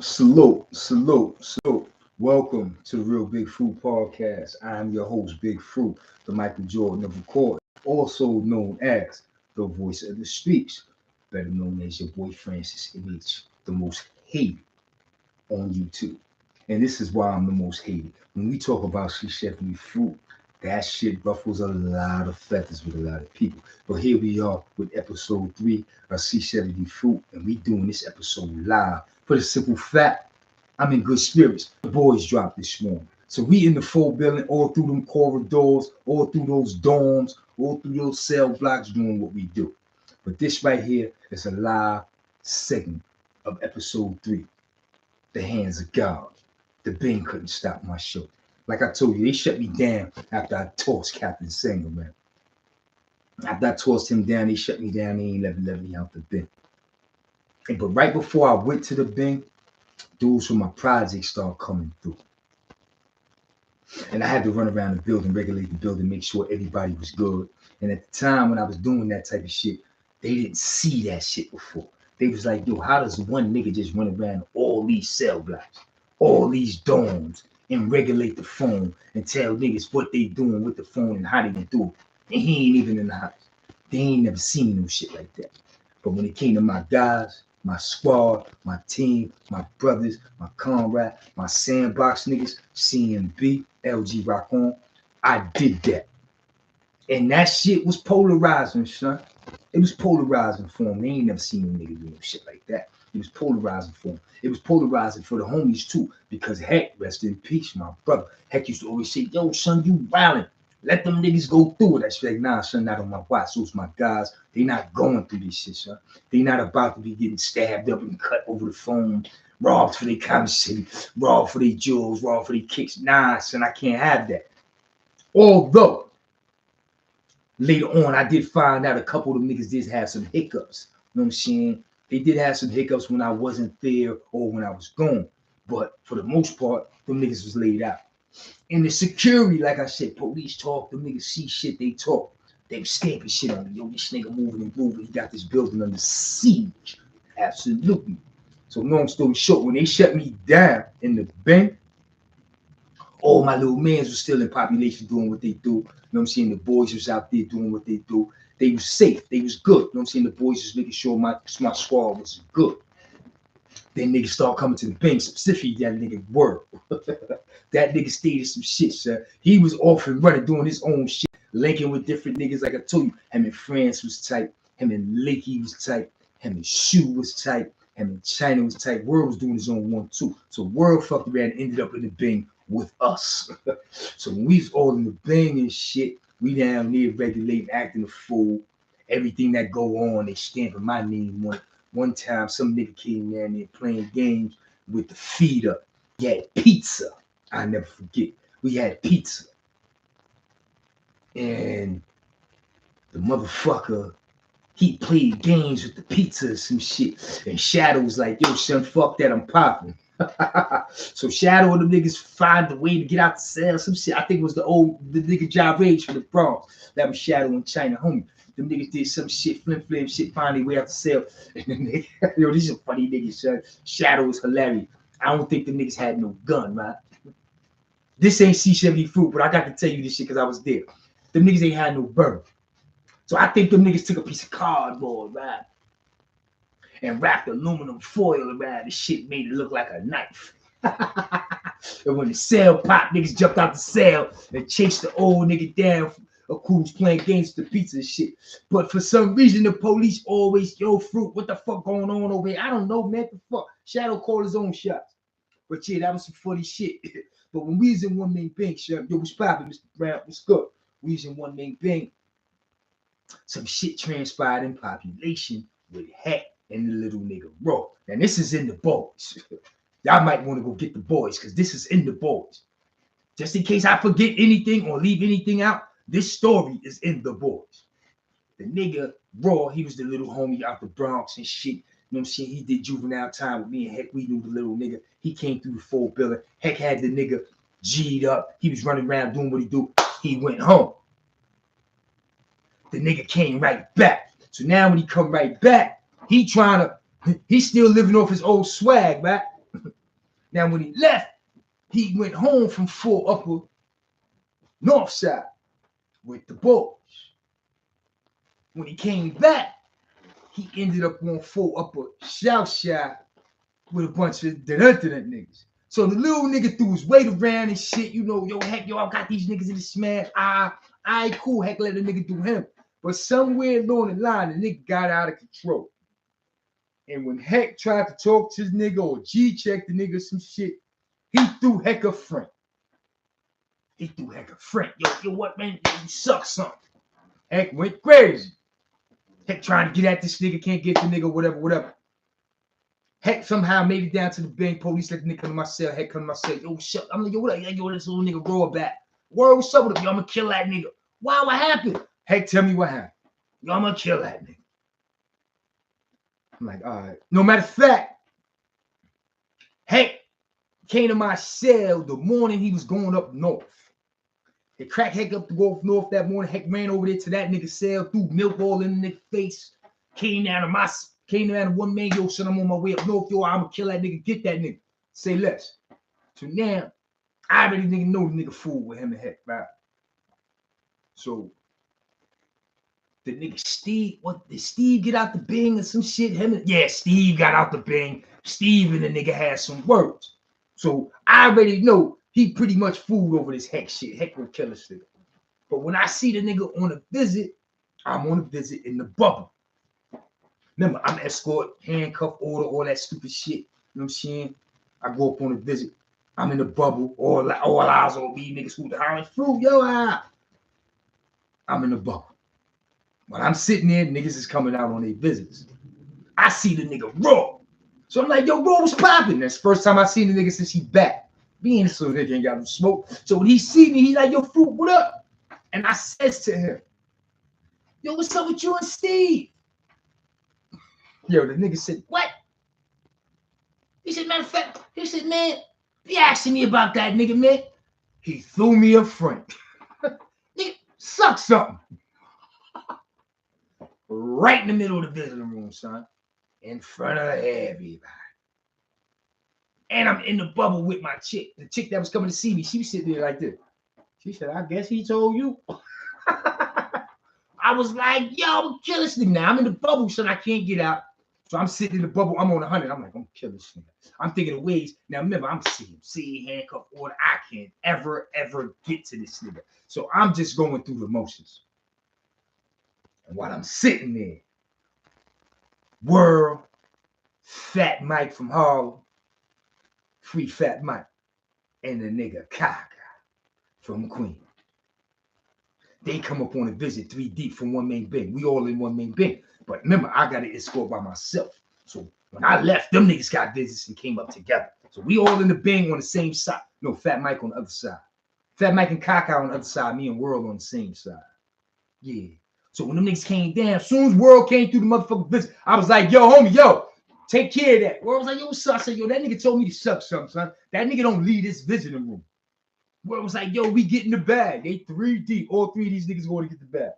Salute, salute, salute. Welcome to the Real Big Fruit Podcast. I'm your host, Big Fruit, the Michael Jordan of Record, also known as the voice of the streets, better known as your boy Francis MH, the most hated on YouTube. And this is why I'm the most hated. When we talk about C70 fruit, that shit ruffles a lot of feathers with a lot of people. But here we are with episode 3 of C70 fruit, and we doing this episode live for the simple fact I'm in good spirits. The boys dropped this morning. So we in the full building, all through them corridors, all through those dorms, all through those cell blocks doing what we do. But this right here is a live segment of episode 3. The hands of God. The Bing couldn't stop my show. Like I told you, they shut me down after I tossed Captain Singer, man. After I tossed him down, they shut me down. They ain't let me out the Bing. But right before I went to the Bing, dudes from my project started coming through. And I had to run around the building, regulate the building, make sure everybody was good. And at the time when I was doing that type of shit, they didn't see that shit before. They was like, yo, how does one nigga just run around all these cell blocks, all these dorms, and regulate the phone and tell niggas what they doing with the phone and how they can do it? And he ain't even in the house. They ain't never seen no shit like that. But when it came to my guys, my squad, my team, my brothers, my comrade, my sandbox niggas, CMB, LG Rock On, I did that. And that shit was polarizing, son. It was polarizing for them. They ain't never seen no nigga do no shit like that. It was polarizing for them. It was polarizing for the homies too, because Heck, rest in peace, my brother. Heck used to always say, yo, son, you wildin'. Let them niggas go through it. I said, like, nah, son, not on my watch. So it's my guys. They not going through this shit, son. They not about to be getting stabbed up and cut over the phone, robbed for their commissary, robbed for their jewels, robbed for their kicks. Nah, son, I can't have that. Although, later on, I did find out a couple of them niggas did have some hiccups. You know what I'm saying? They did have some hiccups when I wasn't there or when I was gone. But for the most part, them niggas was laid out. And the security, like I said, police talk, them niggas see shit, they talk. They was stamping shit on me. Yo, this nigga moving and grooving. He got this building under siege. Absolutely. So long story short, when they shut me down in the bank, all my little mans was still in population doing what they do. You know what I'm saying? The boys was out there doing what they do. They was safe. They was good. You know what I'm saying? The boys was making sure my squad was good. Then niggas start coming to the bank, specifically that nigga Word. That nigga stated some shit, sir. He was off and running, doing his own shit, linking with different niggas. Like I told you, him and France was tight. Him and Lakey was tight. Him and Shu was tight. Him and China was tight. Word was doing his own one too. So Word fucked around and ended up in the Bing with us. So when we was all in the Bing and shit, we down there regulating, acting a fool. Everything that go on, they stamping my name on it. One time, some nigga came down there playing games with the feed up. He had pizza. I never forget. We had pizza. And the motherfucker, he played games with the pizza or some shit. And Shadow was like, yo, son, fuck that, I'm popping. So Shadow and the niggas find a way to get out the cell, some shit. I think it was the nigga Job Rage from the Bronx. That was Shadow and China, homie. Them niggas did some shit, flim shit, find their way out the cell. And then they, yo, these are funny niggas, son. Shadow was hilarious. I don't think the niggas had no gun, right? This ain't C70 fruit, but I got to tell you this shit because I was there. Them niggas ain't had no burn. So I think them niggas took a piece of cardboard, right? And wrapped aluminum foil around the shit, made it look like a knife. And when the cell popped, niggas jumped out the cell and chased the old nigga down. Of course, playing games with the pizza and shit. But for some reason, the police always, yo, Fruit, what the fuck going on over here? I don't know, man. The fuck? Shadow called his own shots. But yeah, that was some funny shit. But when we was in one main bank, yo, what's poppin', Mr. Brown? What's good? We was in one main bank. Some shit transpired in population with Heck and the little nigga Raw. Now, this is in the boys. Y'all might want to go get the boys because this is in the boys. Just in case I forget anything or leave anything out, this story is in the boys. The nigga Raw, he was the little homie out the Bronx and shit. You know what I'm saying? He did juvenile time with me and Heck. We knew the little nigga. He came through the full building. Heck had the nigga G'd up. He was running around doing what he do. He went home. The nigga came right back. So now when he come right back, he's still living off his old swag, right? Now, when he left, he went home from 4 Upper North Side with the boys. When he came back, he ended up on 4 Upper South Side with a bunch of that niggas. So the little nigga threw his weight around and shit, you know, yo, heck, yo, I got these niggas in the smash. I cool, heck, let the nigga do him. But somewhere along the line, the nigga got out of control. And when Heck tried to talk to his nigga or G-check the nigga some shit, he threw Heck a friend. He threw Heck a friend. Yo, what, man? Yo, you suck something. Heck went crazy. Heck trying to get at this nigga, can't get the nigga, whatever. Heck somehow made it down to the bank. Police let the nigga come to my cell. Heck come to my cell. Yo, shut. I'm like, yo, what up? Yo, this little nigga roll back. Word, what's up with him? Yo, I'm gonna kill that nigga. Why? What happened? Heck, tell me what happened. Yo, I'm gonna kill that nigga. I'm like, all right. No matter of fact, Heck came to my cell the morning he was going up north. They cracked Heck up to go up north that morning. Heck ran over there to that nigga cell, threw milk all in the nigga face. Came down to one man, yo, son, I'm on my way up north, yo, I'm gonna kill that nigga, get that nigga. Say less. So now, I already know the nigga fool with him and Heck, right? So, the nigga Steve, did Steve get out the bing or some shit? Yeah, Steve got out the bing. Steve and the nigga had some words. So, I already know he pretty much fooled over this Heck shit. Heck will kill us nigga. But when I see the nigga on a visit, I'm on a visit in the bubble. Remember, I'm escort, handcuff order, all that stupid shit. You know what I'm saying? I go up on a visit. I'm in the bubble. All eyes on me. Niggas who the hollering fruit. Yo, I'm in the bubble. When I'm sitting there, niggas is coming out on their visits. I see the nigga Raw. So I'm like, yo, Raw was popping. That's the first time I seen the nigga since he back. Being so nigga ain't got no smoke. So when he see me, he like, yo, Fruit, what up? And I says to him, yo, what's up with you and Steve? Yo, the nigga said, what? He said, matter of fact, he said, man, be asking me about that nigga, man. He threw me a friend. Nigga, suck something. Right in the middle of the visiting room, son. In front of everybody. And I'm in the bubble with my chick. The chick that was coming to see me, she was sitting there like this. She said, I guess he told you. I was like, yo, I'm gonna kill this nigga now. I'm in the bubble, son. I can't get out. So I'm sitting in the bubble. I'm on 100. I'm like, I'm gonna kill this nigga. I'm thinking of ways. Now remember, I'm seeing handcuff order. I can't ever get to this nigga. So I'm just going through the motions. And while I'm sitting there, World, Fat Mike from Harlem, Free Fat Mike, and the nigga Kaka from Queen. They come up on a visit 3 deep from one main bing. We all in one main bing. But remember, I got to escort by myself. So when I left, them niggas got visits and came up together. So we all in the bing on the same side. No, Fat Mike on the other side. Fat Mike and Kaka on the other side. Me and World on the same side. Yeah. So when them niggas came down, as soon as World came through the motherfucking visit, I was like, yo, homie, yo, take care of that. World was like, yo, what's up? I said, yo, that nigga told me to suck something, son. That nigga don't leave this visiting room. World was like, yo, we get in the bag. They 3 deep. All 3 of these niggas going to get the bag.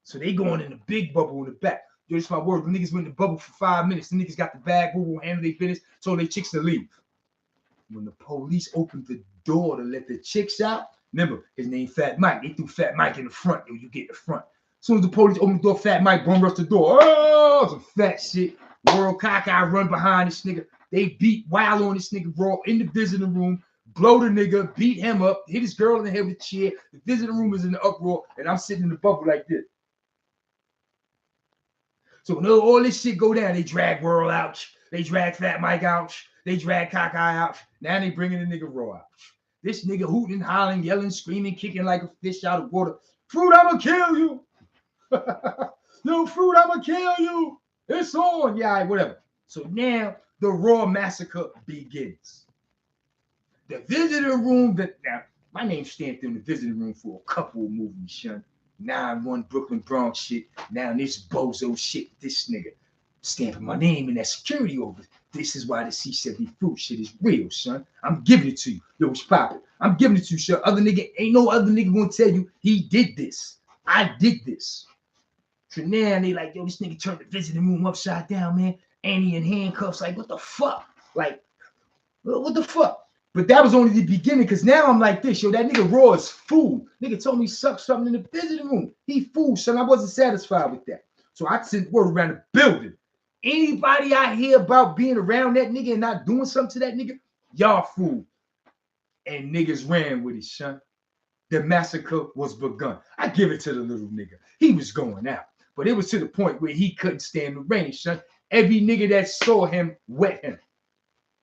So they going in the big bubble in the back. Yo, this is my word. The niggas went in the bubble for 5 minutes. The niggas got the bag. Who will handle their business. Told they chicks to leave. When the police opened the door to let the chicks out, remember, his name Fat Mike. They threw Fat Mike in the front. Yo, you get in the front. As soon as the police opened the door, Fat Mike bum rushed the door. Oh, some fat shit. World Cockeye run behind this nigga. They beat wild on this nigga Raw in the visiting room. Blow the nigga, beat him up, hit his girl in the head with a chair. The visiting room is in the uproar, and I'm sitting in the bubble like this. So when all this shit go down, they drag World out. They drag Fat Mike out. They drag Cockeye out. Now they bringing the nigga Raw out. This nigga hooting, hollering, yelling, screaming, kicking like a fish out of water. Fruit, I'ma kill you. Yo, Fruit, I'ma kill you. It's on. Yeah, whatever. So now the Raw massacre begins. The visiting room, now my name's stamped in the visiting room for a couple of movies, son. 9-1 Brooklyn Bronx shit. Now this bozo shit, this nigga stamping my name in that security over. This is why the C74 Fruit shit is real, son. I'm giving it to you. Yo, what's poppin'? I'm giving it to you, son. Ain't no other nigga gonna tell you he did this. I did this. So now they like, yo, this nigga turned the visiting room upside down, man. Annie in handcuffs, like, what the fuck? Like, What the fuck? But that was only the beginning, because now I'm like this, yo, that nigga Raw is fool. Nigga told me suck something in the visiting room. He fool, son. I wasn't satisfied with that. So I sent word around the building. Anybody I hear about being around that nigga and not doing something to that nigga, y'all fool. And niggas ran with it, son. The massacre was begun. I give it to the little nigga. He was going out. But it was to the point where he couldn't stand the rain, son. Every nigga that saw him wet him.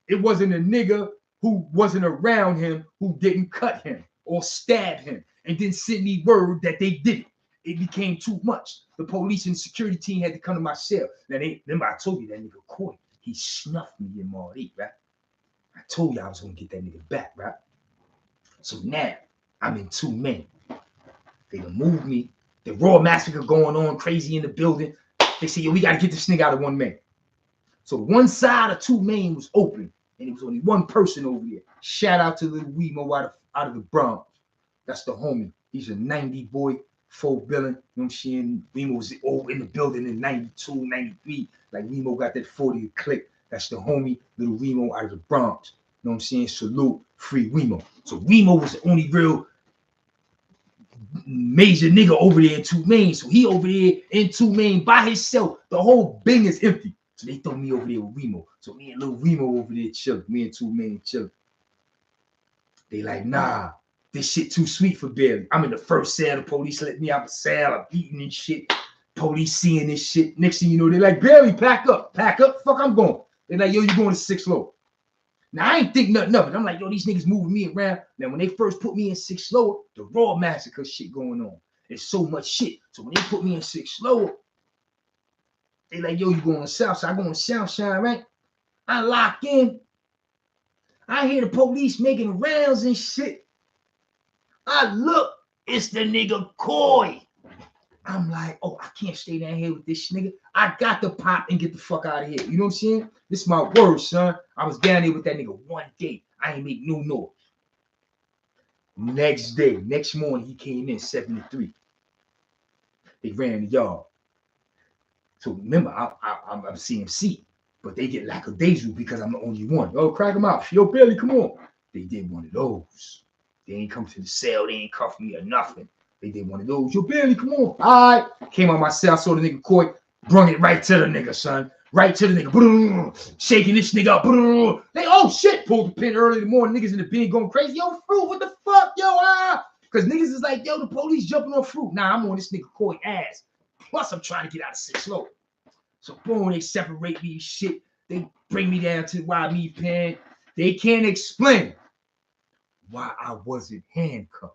It wasn't a nigga who wasn't around him who didn't cut him or stab him and then send me word that they did it. It became too much. The police and security team had to come to my cell. Now, remember I told you that nigga Coy, he snuffed me in Marty, right? I told you I was going to get that nigga back, right? So now I'm in 2 men. They done moved me. The Raw massacre going on crazy in the building. They say, yo, we got to get this nigga out of 1 man. So one side of 2 men was open. And it was only 1 person over there. Shout out to little Wemo out of the BRUNCH. That's the homie. He's a 90 boy, 4 billion. You know what I'm saying? Wemo was over in the building in 92, 93. Like Wemo got that 40 to click. That's the homie, little Wemo out of the BRUNCH. You know what I'm saying? Salute, free Wemo. So Wemo was the only real major nigga over there in 2 Main. So he over there in 2 Main by himself. The whole bing is empty. So they throw me over there with Wemo. So me and little Wemo over there chilling. Me and 2 Main chilling. They like, nah, this shit too sweet for Barry. I'm in the first cell. The police let me out the cell. I'm eating and shit. Police seeing this shit. Next thing you know, they like, Barry, pack up. Pack up. Fuck, I'm going. They like, yo, you going to 6th floor. Now, I ain't think nothing of it. I'm like, yo, these niggas moving me around. Now, when they first put me in 6th floor, the Raw massacre shit going on. There's so much shit. So when they put me in 6th floor, they like, yo, you going to South Side? I going to Southside, right? I lock in. I hear the police making rounds and shit. I look, it's the nigga Coy. I'm like, oh, I can't stay down here with this nigga. I got to pop and get the fuck out of here. You know what I'm saying? This is my word, son. I was down there with that nigga 1 day. I ain't make no noise. Next morning, he came in 73. They ran the yard. So remember, I'm CMC, but they get lackadaisical because I'm the only one. Yo, crack them out. Yo, Billy, come on. They did one of those. They ain't come to the cell. They ain't cuff me or nothing. They did one of those. Yo, Billy, come on. All right. Came out my cell, saw the nigga Coy, brung it right to the nigga, son. Right to the nigga. Shaking this nigga up. They, oh, shit. Pulled the pin early in the morning. Niggas in the bin going crazy. Yo, Fruit, what the fuck? Yo, Because niggas is like, yo, the police jumping on Fruit. Nah, I'm on this nigga Coy ass. Plus, I'm trying to get out of 6th floor. So, boom, they separate me shit. They bring me down to the YB pen. They can't explain why I wasn't handcuffed.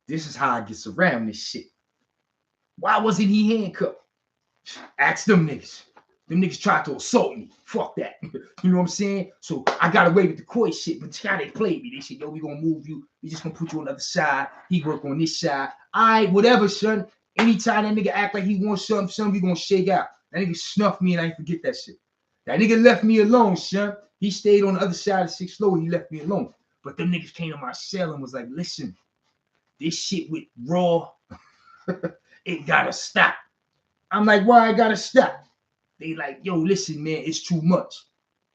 This is how I get around this shit. Why wasn't he handcuffed? Ask them niggas. Them niggas tried to assault me. Fuck that. You know what I'm saying? So I got away with the Coy shit, but how they played me. They said, yo, we gonna move you. We just gonna put you on the other side. He work on this side. All right, whatever, son. Anytime that nigga act like he wants something, we gonna shake out. That nigga snuffed me and I ain't forget that shit. That nigga left me alone, son. He stayed on the other side of 6th floor. He left me alone. But them niggas came to my cell and was like, listen, this shit with Raw, it gotta stop. I'm like, why I gotta stop? They like, yo, listen, man, it's too much.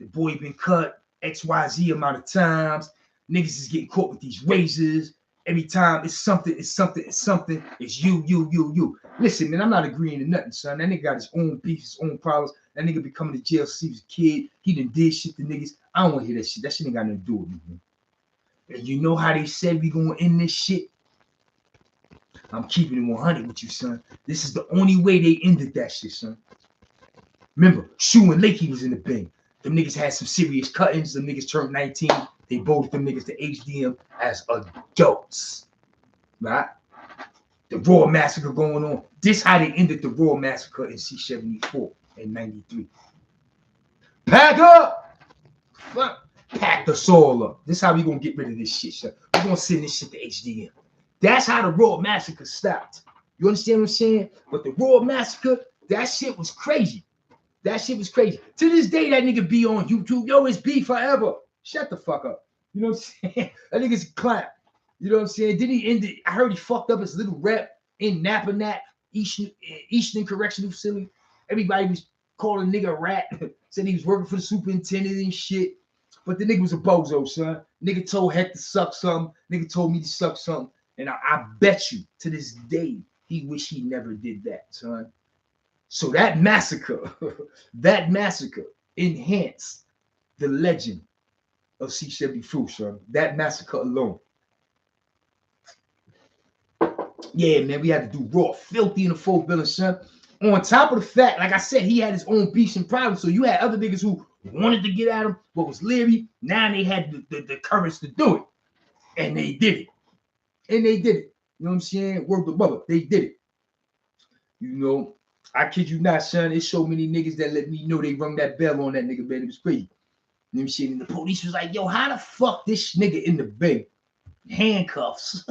The boy been cut XYZ amount of times. Niggas is getting caught with these razors. Every time it's something. It's you. Listen, man, I'm not agreeing to nothing, son. That nigga got his own beef, his own problems. That nigga be coming to jail since he was a kid. He done did shit to niggas. I don't want to hear that shit. That shit ain't got nothing to do with me, man. And you know how they said we gonna end this shit? I'm keeping it 100 with you, son. This is the only way they ended that shit, son. Remember, Shu and Lakey was in the bin. Them niggas had some serious cuttings. Them niggas turned 19. They voted them niggas to HDM as adults. Right? The Raw massacre going on. This how they ended the Raw massacre in C74 in 93. Pack up! Fuck. Pack the soul up. This how we gonna get rid of this shit, son. We're gonna send this shit to HDM. That's how the Raw massacre stopped. You understand what I'm saying? But the Raw massacre, that shit was crazy. That shit was crazy. To this day, that nigga be on YouTube. Yo, it's B forever. Shut the fuck up. You know what I'm saying? That nigga's a clap. You know what I'm saying? Did he end it? I heard he fucked up his little rep in Nappanak, Eastern Correctional Facility. Everybody was called a nigga a rat, said he was working for the superintendent and shit. But the nigga was a bozo, son. Nigga told Heck to suck something. Nigga told me to suck something. And I bet you to this day, he wish he never did that, son. So that massacre, enhanced the legend of C74, son. That massacre alone. Yeah, man, we had to do raw, filthy in the full building, son. On top of the fact, like I said, he had his own beefs and problems. So you had other niggas who wanted to get at him, but was leery. Now they had the courage to do it. And they did it. You know what I'm saying? Word with mother. They did it. You know, I kid you not, son. There's so many niggas that let me know they rung that bell on that nigga, man. It was crazy. You know what I'm saying? And the police was like, yo, how the fuck this nigga in the bank, handcuffs,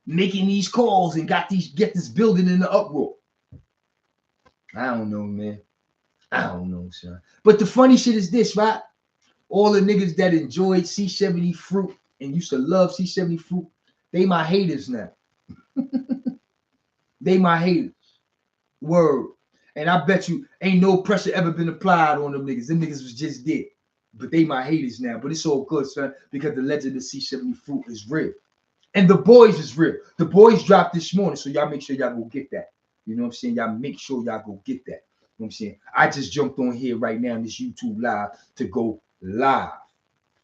making these calls and get this building in the uproar? I don't know, man. I don't know, son. But the funny shit is this, right? All the niggas that enjoyed C70 fruit and used to love C70 fruit, they my haters now. They my haters. Word. And I bet you ain't no pressure ever been applied on them niggas. Them niggas was just dead. But they my haters now. But it's all good, son, because the legend of C70 fruit is real. And the boys is real. The boys dropped this morning, so y'all make sure y'all go get that. You know what I'm saying? Y'all make sure y'all go get that. You know what I'm saying? I just jumped on here right now in this YouTube live to go live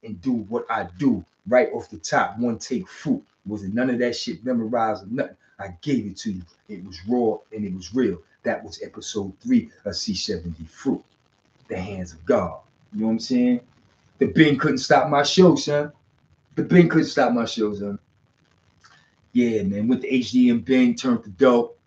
and do what I do right off the top. One take fruit. Wasn't none of that shit memorized or nothing. I gave it to you. It was raw and it was real. That was episode 3 of C70 Fruit. The hands of God. You know what I'm saying? The Bing couldn't stop my show, son. The Bing couldn't stop my show, son. Yeah, man. Went to HDM Bing, turned to dope.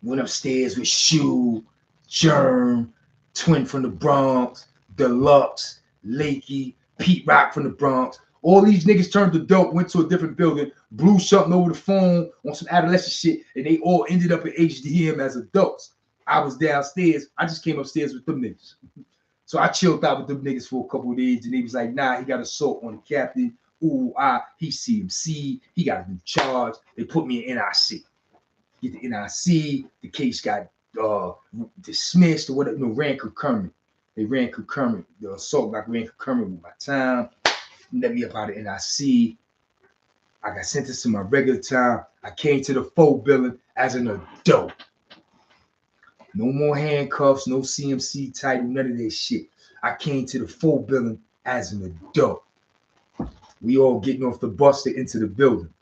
Went upstairs with Shoe, Germ, Twin from the Bronx, Deluxe, Lakey, Pete Rock from the Bronx. All these niggas turned to dope, went to a different building, blew something over the phone on some adolescent shit, and they all ended up at HDM as adults. I was downstairs. I just came upstairs with them niggas. So I chilled out with them niggas for a couple of days, and they was like, nah, he got assault on the captain. Ooh, he CMC. He got a new charge. They put me in NIC. Get the NIC. The case got dismissed or whatever. No, ran concurrent. They ran concurrent. The assault got ran concurrent with my time. Let me up out of NIC. I got sentenced to my regular time. I came to the full building as an adult. No more handcuffs, no CMC title, none of that shit. I came to the full building as an adult. We all getting off the bus to into the building.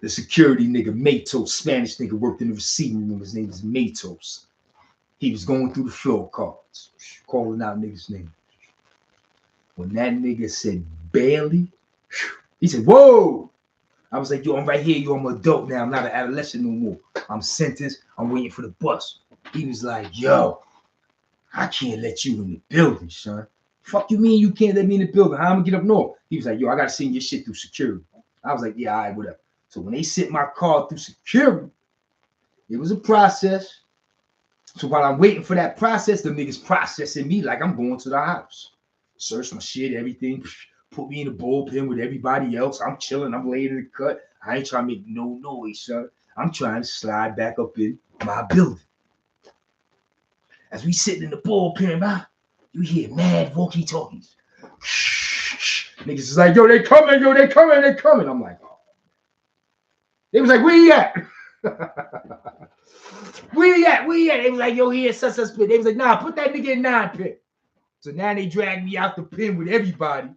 The security nigga, Matos, Spanish nigga, worked in the receiving room. His name is Matos. He was going through the floor cards, calling out niggas' names. When that nigga said Bailey, he said, whoa. I was like, yo, I'm right here. Yo, I'm an adult now. I'm not an adolescent no more. I'm sentenced. I'm waiting for the bus. He was like, yo, I can't let you in the building, son. Fuck you mean you can't let me in the building? How am I gonna get up north? He was like, yo, I gotta send your shit through security. I was like, yeah, all right, whatever. So when they sent my car through security, it was a process. So while I'm waiting for that process, the niggas processing me like I'm going to the house. Search my shit, everything. Put me in the bullpen with everybody else. I'm chilling. I'm laying in the cut. I ain't trying to make no noise, son. I'm trying to slide back up in my building. As we sitting in the bullpen, you hear mad walkie-talkies. Niggas is like, yo, they coming, yo, they coming, they coming. I'm like, oh. They was like, where you at? Where you at? Where you at? They was like, yo, here, such pin. They was like, nah, put that nigga in 9 pin. So now they drag me out the pen with everybody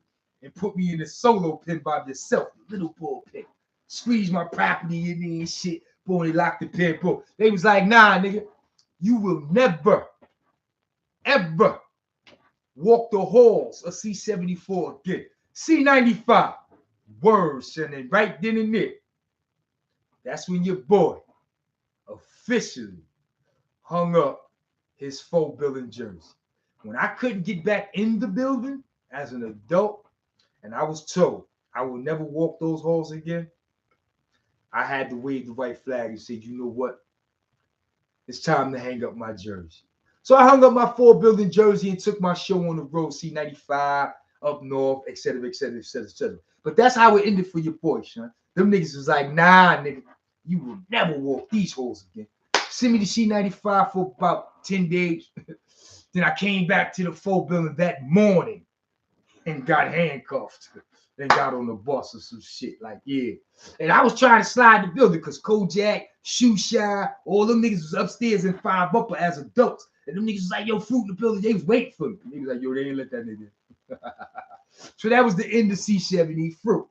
and put me in the solo pen by myself, little bullpen. Squeeze my property in there and shit. Boy, they locked the pen, bro. They was like, nah, nigga, you will never, ever walk the halls of C74 again. C95, words, and then right then and there. That's when your boy officially hung up his full building jersey. When I couldn't get back in the building as an adult, and I was told I will never walk those halls again, I had to wave the white flag and say, you know what? It's time to hang up my jersey. So I hung up my full building jersey and took my show on the road, C95, up north, et cetera, et cetera, et cetera, et cetera. But that's how it ended for your boy, son. Them niggas was like, nah, nigga, you will never walk these halls again. Sent me to C95 for about 10 days. Then I came back to the 4 building that morning and got handcuffed and got on the bus or some shit. Like, yeah. And I was trying to slide the building because Kojak, Shoe Shy, all them niggas was upstairs in 5 Upper as adults. And them niggas was like, yo, Fruit in the building. They was waiting for me. Niggas like, yo, they ain't let that nigga. So that was the end of C70 Fruit.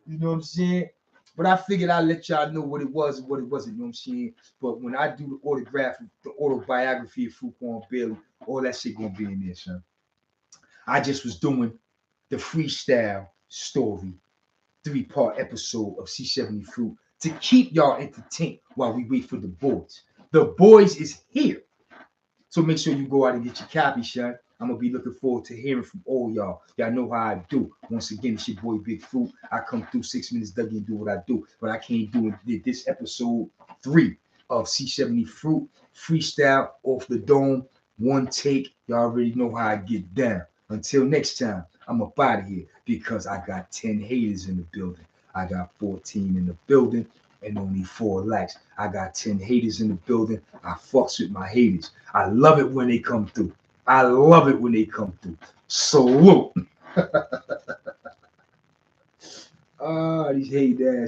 You know what I'm saying? But I figured I'd let y'all know what it was and what it wasn't, you know what I'm saying? But when I do the autograph, the autobiography of Fuquan Bailey, all that shit gonna be in there, son. I just was doing the freestyle story 3-part episode of C70 Fruit to keep y'all entertained while we wait for the boys. The boys is here. So make sure you go out and get your copy, son. I'm gonna be looking forward to hearing from all y'all. Y'all know how I do. Once again, it's your boy Big Fruit. I come through 6 minutes, Dougie, and do what I do. But I can't do it. This episode 3 of C70 Fruit freestyle off the dome, 1 take. Y'all already know how I get down. Until next time, I'm up out of here because I got 10 haters in the building. I got 14 in the building and only 4 likes. I got 10 haters in the building. I fucks with my haters. I love it when they come through. I love it when they come through. Salute. These hate ass